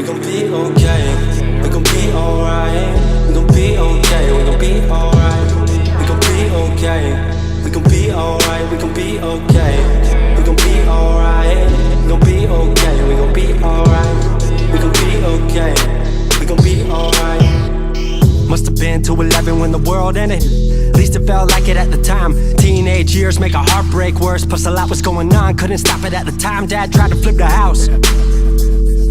We gon' be okay. We gon' be alright. We gon' be okay. We gon' be alright. We gon' be okay. We gon' be alright. We gon' be okay. We gon' be alright. We gon' be okay. We gon' be alright. We gon' be okay. We gon' be alright. Must have been 2:11 when the world ended. At least it felt like it at the time. Teenage years make a heartbreak worse. Plus a lot was going on, couldn't stop it at the time. Dad tried to flip the house.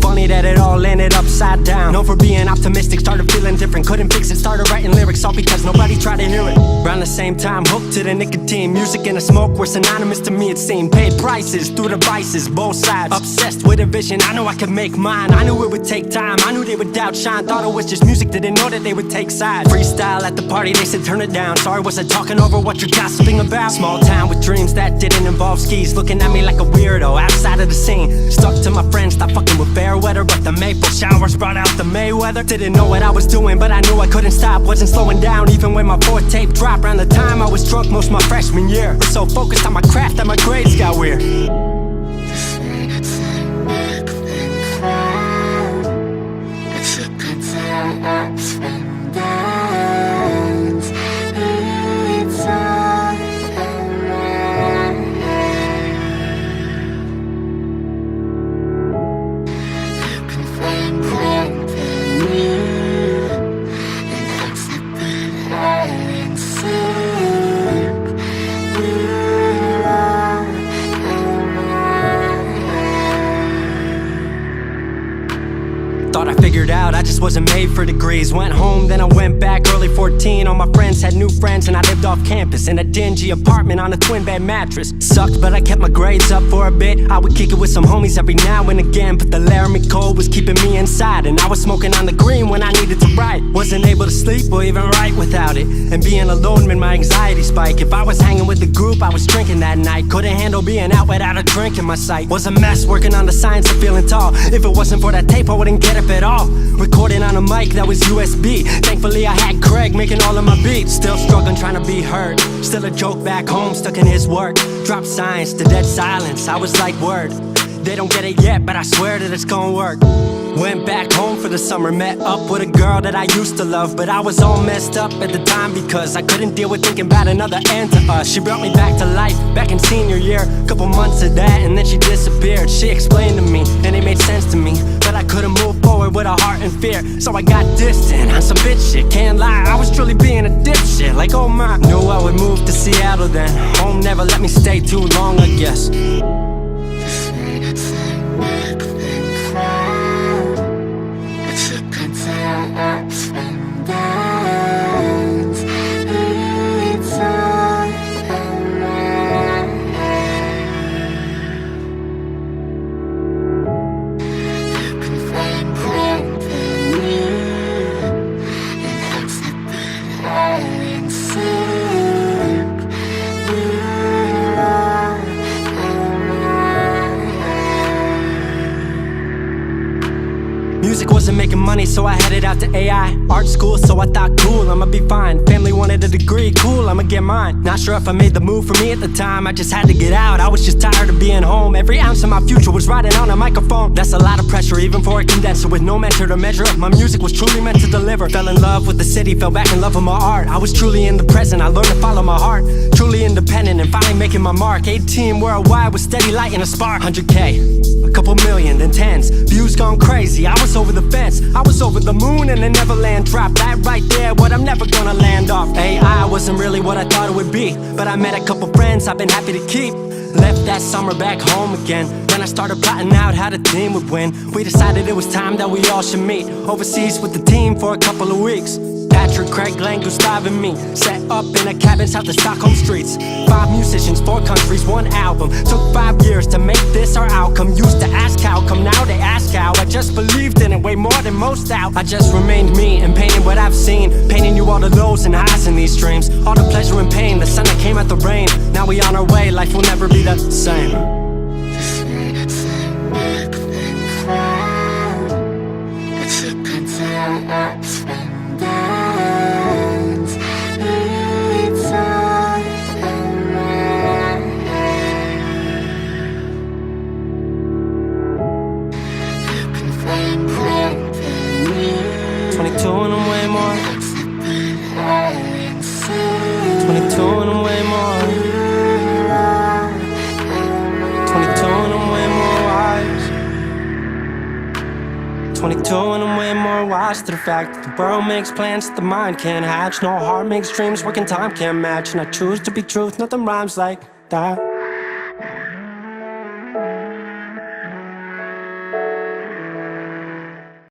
Funny that it all ended upside down. Known for being optimistic, started feeling different. Couldn't fix it, started writing lyrics all because nobody tried to hear it. Around the same time, hooked to the nicotine. Music and the smoke were synonymous to me, it seemed. Paid prices through devices, both sides. Obsessed with a vision, I knew I could make mine. I knew it would take time, I knew they would outshine. Thought it was just music, didn't know that they would take sides. Freestyle at the party, they said turn it down. Sorry, was I talking over what you're gossiping about? Small town with dreams that didn't involve skis. Looking at me like a weirdo, outside of the scene. Stuck to my friends, stop fucking with fair weather. But the maple showers brought out the Mayweather. Didn't know what I was doing, but I knew I couldn't stop. Wasn't slowing down, even when my fourth tape dropped. Around the time I was drunk most of my freshman year. Was so focused on my craft that my grades got weird. Thought I figured out, I just wasn't made for degrees. Went home, then I went back, early 14. All my friends had new friends and I lived off campus in a dingy apartment on a twin bed mattress. Sucked, but I kept my grades up for a bit. I would kick it with some homies every now and again, but the Laramie cold was keeping me inside. And I was smoking on the green when I needed to write. Wasn't able to sleep or even write without it. And being alone made my anxiety spike. If I was hanging with the group, I was drinking that night. Couldn't handle being out without a drink in my sight. Was a mess working on the science of feeling tall. If it wasn't for that tape, I wouldn't get up at all. Recording on a mic that was USB. Thankfully I had Craig making all of my beats. Still struggling trying to be heard. Still a joke back home, stuck in his work. Dropped science to dead silence, I was like word. They don't get it yet, but I swear that it's gonna work. Went back home for the summer, met up with a girl that I used to love. But I was all messed up at the time because I couldn't deal with thinking about another end to us. She brought me back to life, back in senior year. Couple months of that and then she disappeared. She explained to me and it made sense to me, but I couldn't move forward with a heart in fear. So I got distant on some bitch shit, can't lie, I was truly being a dipshit. Like oh my, knew I would move to Seattle then. Home never let me stay too long, I guess. Music wasn't making money, so I headed out to AI art school, so I thought cool, I'ma be fine. Family wanted a degree, cool, I'ma get mine. Not sure if I made the move for me at the time, I just had to get out. I was just tired of being home. Every ounce of my future was riding on a microphone. That's a lot of pressure, even for a condenser with no mentor to measure up. My music was truly meant to deliver. Fell in love with the city, fell back in love with my art. I was truly in the present, I learned to follow my heart. Truly independent and finally making my mark. 18 worldwide with steady light and a spark. 100K, a couple million, then tens. Views gone crazy, I was over the fence. I was over the moon and the Neverland drop. That right there, what I'm never gonna land off. AI wasn't really what I thought it would be, but I met a couple friends I've been happy to keep. Left that summer back home again. Then I started plotting out how the team would win. We decided it was time that we all should meet overseas with the team for a couple of weeks. Patrick, Craig, Glenn, Gustav and me set up in a cabin south of Stockholm streets. 5 musicians, 4 countries, 1 album. Took 5 years to make this our outcome. Used to ask how come, now they ask how. I just believed in it way more than most out. I just remained me and painted what I've seen. Painting you all the lows and highs in these dreams. All the pleasure and pain, the sun that came out the rain. Now we on our way, life will never be the same. Flame, 22 and I'm way more wise to the fact that the world makes plans that the mind can't hatch. No heart makes dreams, working time can't match. And I choose to be truth, nothing rhymes like that.